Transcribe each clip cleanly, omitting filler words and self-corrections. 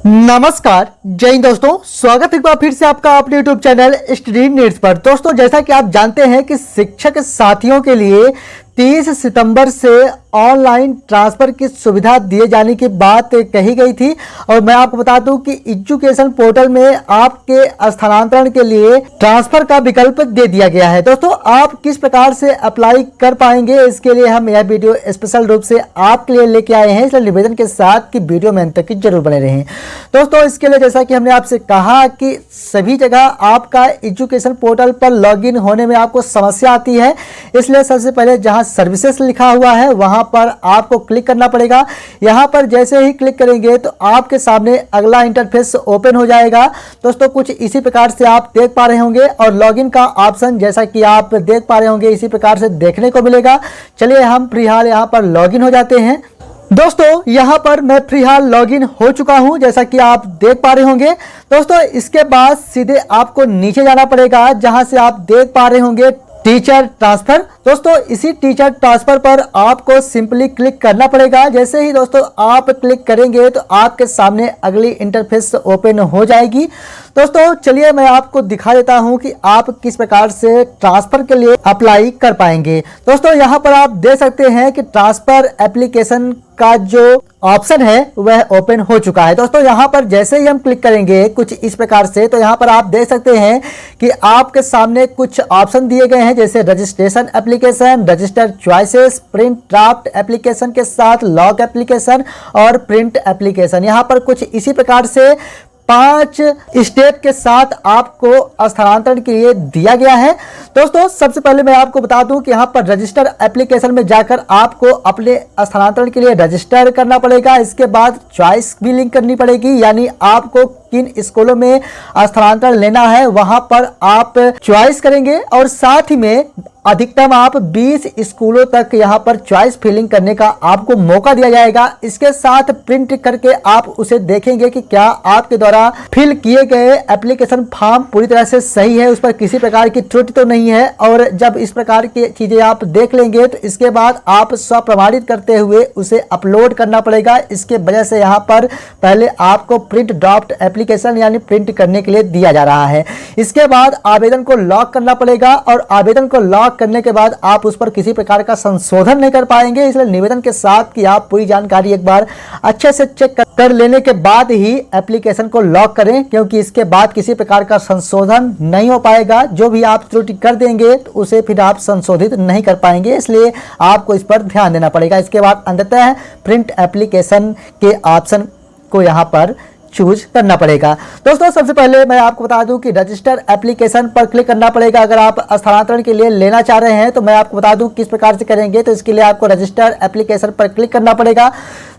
नमस्कार जय हिंद दोस्तों, स्वागत है एक बार फिर से आपका अपने YouTube चैनल स्टडी नीड्स पर। दोस्तों, जैसा कि आप जानते हैं कि शिक्षक साथियों के लिए 30 सितंबर से ऑनलाइन ट्रांसफर की सुविधा दिए जाने की बात कही गई थी और मैं आपको बता दूं कि एजुकेशन पोर्टल में आपके स्थानांतरण के लिए ट्रांसफर का विकल्प दे दिया गया है। दोस्तों, आप किस प्रकार से अप्लाई कर पाएंगे, इसके लिए हम यह वीडियो स्पेशल रूप से आपके लिए लेके आए हैं, इसलिए निवेदन के साथ कि वीडियो में अंत तक जरूर बने रहें। दोस्तों, इसके लिए जैसा कि हमने आपसे कहा कि सभी जगह आपका एजुकेशन पोर्टल पर लॉगिन होने में आपको समस्या आती है, इसलिए सबसे पहले जहां सर्विसेज लिखा हुआ है वहां पर आपको क्लिक करना पड़ेगा। यहां पर जैसे ही क्लिक करेंगे तो आपके सामने अगला इंटरफेस ओपन हो जाएगा। दोस्तों, कुछ इसी प्रकार से आप देख पा रहे होंगे और लॉगिन का ऑप्शन जैसा कि आप देख पा रहे होंगे इसी प्रकार से देखने को मिलेगा। चलिए हम फिलहाल यहां पर लॉगिन हो जाते हैं। दोस्तों, यहां पर मैं फिलहाल लॉगिन हो चुका हूं जैसा कि आप देख पा रहे होंगे। दोस्तों, इसके बाद सीधे आपको नीचे जाना पड़ेगा जहां से आप देख पा रहे होंगे टीचर ट्रांसफर। दोस्तों, इसी टीचर ट्रांसफर पर आपको सिंपली क्लिक करना पड़ेगा। जैसे ही दोस्तों आप क्लिक करेंगे तो आपके सामने अगली इंटरफेस ओपन हो जाएगी। दोस्तों, चलिए मैं आपको दिखा देता हूं कि आप किस प्रकार से ट्रांसफर के लिए अप्लाई कर पाएंगे। दोस्तों, यहां पर आप देख सकते हैं कि ट्रांसफर एप्लीकेशन का जो ऑप्शन है वह ओपन हो चुका है। दोस्तों, यहां पर जैसे ही हम क्लिक करेंगे कुछ इस प्रकार से, तो यहां पर आप देख सकते हैं कि आपके सामने कुछ ऑप्शन दिए गए हैं, जैसे registration application, register choices, print draft application के साथ लॉग एप्लीकेशन और प्रिंट एप्लीकेशन। यहां पर कुछ इसी प्रकार से 5 स्टेप के साथ आपको स्थानांतरण के लिए दिया गया है। दोस्तों, सबसे पहले मैं आपको बता दूं कि यहाँ पर रजिस्टर एप्लीकेशन में जाकर आपको अपने स्थानांतरण के लिए रजिस्टर करना पड़ेगा। इसके बाद चॉइस भी लिंक करनी पड़ेगी, यानी आपको किन स्कूलों में स्थानांतरण लेना है वहां पर आप चॉइस करेंगे और साथ ही में अधिकतम आप 20 स्कूलों तक यहां पर चॉइस फिलिंग करने का आपको मौका दिया जाएगा। इसके साथ प्रिंट करके आप उसे देखेंगे कि क्या आपके द्वारा फिल किए गए एप्लीकेशन फॉर्म पूरी तरह से सही है, उस पर किसी प्रकार की त्रुटि तो नहीं है। और जब इस प्रकार की चीजें आप देख लेंगे तो इसके बाद आप स्वप्रमाणित करते हुए उसे अपलोड करना पड़ेगा। इसके वजह से यहाँ पर पहले आपको प्रिंट ड्राफ्ट एप्लीकेशन यानी प्रिंट करने के लिए दिया जा रहा है। इसके बाद आवेदन को लॉक करना पड़ेगा और आवेदन को लॉक करने के बाद आप उस पर किसी प्रकार का संशोधन नहीं कर पाएंगे। इसलिए निवेदन के साथ कि आप पूरी जानकारी एक बार अच्छे से चेक कर लेने के बाद ही एप्लीकेशन को लॉक करें, क्योंकि इसके बाद किसी प्रकार का संशोधन नहीं हो पाएगा। जो भी आप त्रुटि कर देंगे तो उसे फिर आप संशोधित नहीं कर पाएंगे, इसलिए आपको इस पर ध्यान देना पड़ेगा। इसके बाद अंततः प्रिंट एप्लीकेशन के ऑप्शन को यहाँ पर चूज करना पड़ेगा। दोस्तों, सबसे पहले मैं आपको बता दूं कि रजिस्टर एप्लीकेशन पर क्लिक करना पड़ेगा। अगर आप स्थानांतरण के लिए लेना चाह रहे हैं तो मैं आपको बता दूं किस प्रकार से करेंगे। तो इसके लिए आपको रजिस्टर एप्लीकेशन पर क्लिक करना पड़ेगा।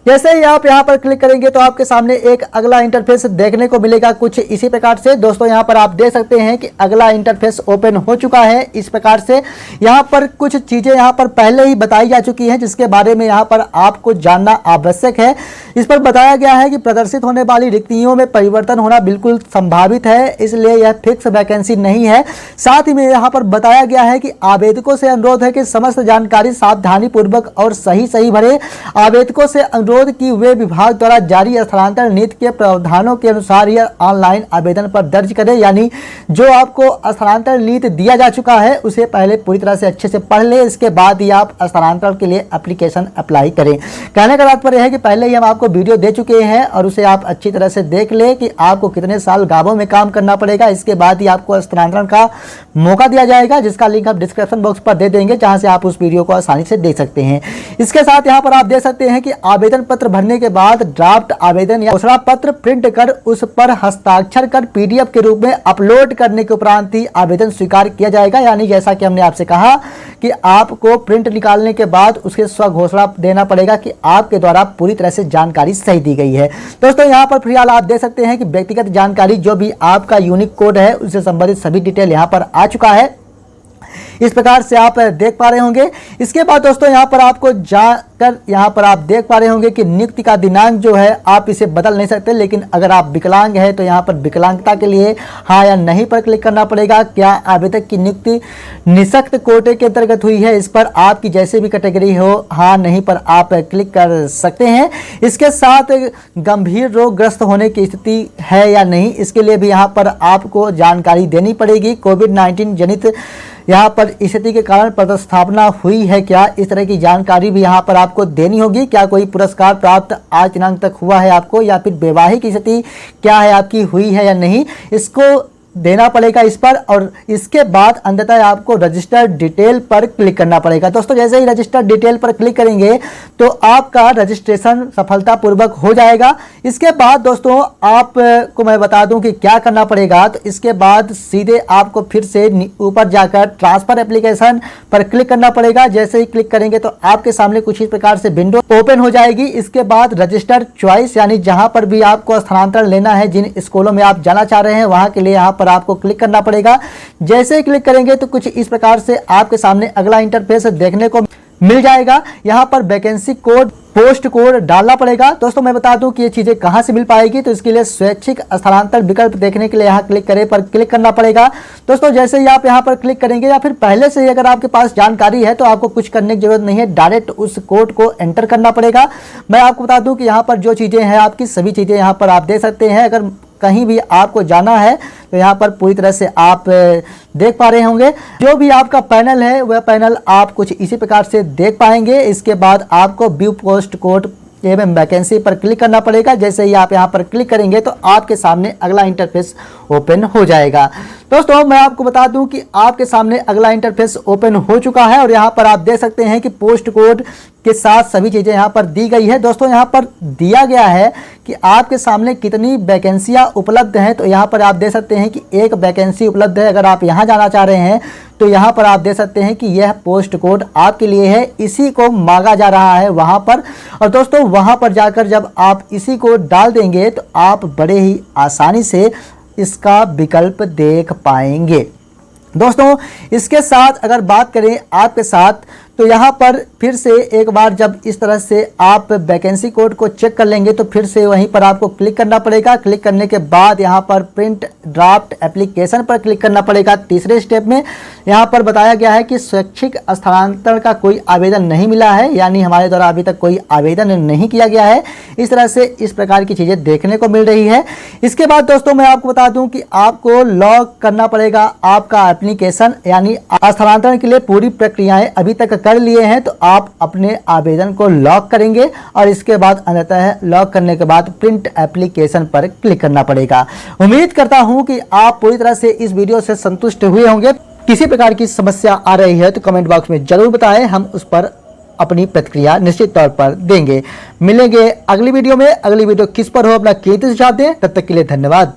जैसे ही आप यहां पर क्लिक करेंगे तो आपके सामने एक अगला इंटरफेस देखने को मिलेगा कुछ इसी प्रकार से। दोस्तों, यहां पर आप देख सकते हैं कि अगला इंटरफेस ओपन हो चुका है। इस प्रकार से यहां पर कुछ चीजें यहां पर पहले ही बताई जा चुकी हैं, जिसके बारे में यहां पर आपको जानना आवश्यक है। इस पर बताया गया है कि प्रदर्शित होने वाली रिक्तियों में परिवर्तन होना बिल्कुल संभावित है, इसलिए यह फिक्स वैकेंसी नहीं है। साथ ही में यहाँ पर बताया गया है कि आवेदकों से अनुरोध है कि समस्त जानकारी सावधानी पूर्वक और सही भरे। आवेदकों से अनुरोध कि वे विभाग द्वारा जारी स्थानांतरण नीति के प्रावधानों के अनुसार यह ऑनलाइन आवेदन पर दर्ज करें, यानी जो आपको स्थानांतरण नीति दिया जा चुका है उसे पहले पूरी तरह से अच्छे से पढ़ ले, इसके बाद ही आप स्थानांतरण के लिए एप्लीकेशन अप्लाई करें। कहने का तात्पर्य है कि पहले ही हम आपको वीडियो दे चुके हैं और उसे आप अच्छी तरह से देख ले कि आपको कितने साल गांवों में काम करना पड़ेगा। इसके बाद ही आपको स्थानांतरण का मौका दिया जाएगा, जिसका लिंक हम डिस्क्रिप्शन बॉक्स पर दे देंगे, जहां से आप उस वीडियो को आसानी से देख सकते हैं। इसके साथ यहाँ पर आप देख सकते हैं कि आवेदन पत्र भरने के बाद ड्राफ्ट आवेदन या घोषणा पत्र प्रिंट कर उस पर हस्ताक्षर कर पीडीएफ के रूप में अपलोड करने के उपरांत ही आवेदन स्वीकार किया जाएगा। यानी जैसा कि हमने आपसे कहा कि आपको प्रिंट निकालने के बाद उसके स्व घोषणा देना पड़ेगा कि आपके द्वारा पूरी तरह से जानकारी सही दी गई है। दोस्तों, यहाँ पर फिलहाल आप देख सकते हैं कि व्यक्तिगत जानकारी जो भी आपका यूनिक कोड है उससे संबंधित सभी डिटेल यहाँ पर आ चुका है। इस प्रकार से आप देख पा रहे होंगे। इसके बाद दोस्तों यहाँ पर आपको जाकर यहाँ पर आप देख पा रहे होंगे कि नियुक्ति का दिनांक जो है आप इसे बदल नहीं सकते, लेकिन अगर आप विकलांग हैं तो यहाँ पर विकलांगता के लिए हाँ या नहीं पर क्लिक करना पड़ेगा। क्या आवेदक की नियुक्ति निःशक्त कोटे के अंतर्गत हुई है, इस पर आपकी जैसे भी कैटेगरी हो हाँ नहीं पर आप क्लिक कर सकते हैं। इसके साथ गंभीर रोगग्रस्त होने की स्थिति है या नहीं, इसके लिए भी यहाँ पर आपको जानकारी देनी पड़ेगी। कोविड-19 जनित यहाँ पर स्थिति के कारण पदस्थापना हुई है क्या, इस तरह की जानकारी भी यहाँ पर आपको देनी होगी। क्या कोई पुरस्कार प्राप्त आज दिनांक तक हुआ है आपको, या फिर वैवाहिक स्थिति क्या है आपकी हुई है या नहीं, इसको देना पड़ेगा इस पर। और इसके बाद अंततः आपको रजिस्टर्ड डिटेल पर क्लिक करना पड़ेगा। दोस्तों जैसे ही रजिस्टर्ड डिटेल पर क्लिक करेंगे तो आपका रजिस्ट्रेशन सफलतापूर्वक हो जाएगा। इसके बाद दोस्तों आपको मैं बता दूं कि क्या करना पड़ेगा। तो इसके बाद सीधे आपको फिर से ऊपर जाकर ट्रांसफर एप्लीकेशन पर क्लिक करना पड़ेगा। जैसे ही क्लिक करेंगे तो आपके सामने कुछ इस प्रकार से विंडो ओपन हो जाएगी। इसके बाद रजिस्टर्ड चॉइस यानी जहां पर भी आपको स्थानांतरण लेना है, जिन स्कूलों में आप जाना चाह रहे हैं वहां के लिए यहाँ पर आपको क्लिक करना पड़ेगा। जैसे ही क्लिक करेंगे तो कुछ इस प्रकार से आपके सामने अगला इंटरफेस देखने को मिल जाएगा। यहाँ पर वैकेंसी कोड, पोस्ट कोड डालना पड़ेगा। दोस्तों मैं बता दूं कि ये चीजें कहां से मिल पाएगी, तो इसके लिए स्वैच्छिक स्थानांतरण विकल्प देखने के लिए यहाँ क्लिक करें पर क्लिक करना पड़ेगा। दोस्तों जैसे ही आप यहाँ पर क्लिक करेंगे या फिर पहले से ही अगर आपके पास जानकारी है तो आपको कुछ करने की जरूरत नहीं है, डायरेक्ट उस कोड को एंटर करना पड़ेगा। मैं आपको बता दूं कि यहाँ पर जो चीजें हैं आपकी सभी चीजें यहाँ पर आप देख सकते हैं। अगर कहीं भी आपको जाना है तो यहाँ पर पूरी तरह से आप देख पा रहे होंगे। जो भी आपका पैनल है वह पैनल आप कुछ इसी प्रकार से देख पाएंगे। इसके बाद आपको व्यू पोस्ट कोड एवं वैकेंसी पर क्लिक करना पड़ेगा। जैसे ही आप यहाँ पर क्लिक करेंगे तो आपके सामने अगला इंटरफेस ओपन हो जाएगा। दोस्तों मैं आपको बता दूं कि आपके सामने अगला इंटरफेस ओपन हो चुका है और यहाँ पर आप देख सकते हैं कि पोस्ट कोड के साथ सभी चीज़ें यहाँ पर दी गई है। दोस्तों यहाँ पर दिया गया है कि आपके सामने कितनी वैकेंसियाँ उपलब्ध हैं। तो यहाँ पर आप देख सकते हैं कि एक वैकेंसी उपलब्ध है। अगर आप यहाँ जाना चाह रहे हैं तो यहाँ पर आप देख सकते हैं कि यह पोस्ट कोड आपके लिए है, इसी को मांगा जा रहा है वहाँ पर। और दोस्तों वहाँ पर जाकर जब आप इसी को डाल देंगे तो आप बड़े ही आसानी से इसका विकल्प देख पाएंगे। दोस्तों इसके साथ अगर बात करें आपके साथ तो यहाँ पर फिर से एक बार जब इस तरह से आप वैकेंसी कोड को चेक कर लेंगे तो फिर से वहीं पर आपको क्लिक करना पड़ेगा। क्लिक करने के बाद यहाँ पर प्रिंट ड्राफ्ट एप्लीकेशन पर क्लिक करना पड़ेगा। तीसरे स्टेप में यहाँ पर बताया गया है कि स्वैच्छिक स्थानांतरण का कोई आवेदन नहीं मिला है, यानी हमारे द्वारा अभी तक कोई आवेदन नहीं किया गया है। इस तरह से इस प्रकार की चीज़ें देखने को मिल रही है। इसके बाद दोस्तों मैं आपको बता दूं कि आपको लॉग करना पड़ेगा आपका एप्लीकेशन, यानी स्थानांतरण के लिए पूरी प्रक्रियाएं अभी तक कर लिए हैं तो आप अपने आवेदन को लॉक करेंगे और इसके बाद अंततः लॉक करने के बाद प्रिंट एप्लीकेशन पर क्लिक करना पड़ेगा। उम्मीद करता हूं कि आप पूरी तरह से इस वीडियो से संतुष्ट हुए होंगे। किसी प्रकार की समस्या आ रही है तो कमेंट बॉक्स में जरूर बताएं, हम उस पर अपनी प्रतिक्रिया निश्चित तौर पर देंगे। मिलेंगे अगली वीडियो में। अगली वीडियो किस पर हो अपना कीमती सुझाव दें। तब तक के लिए धन्यवाद।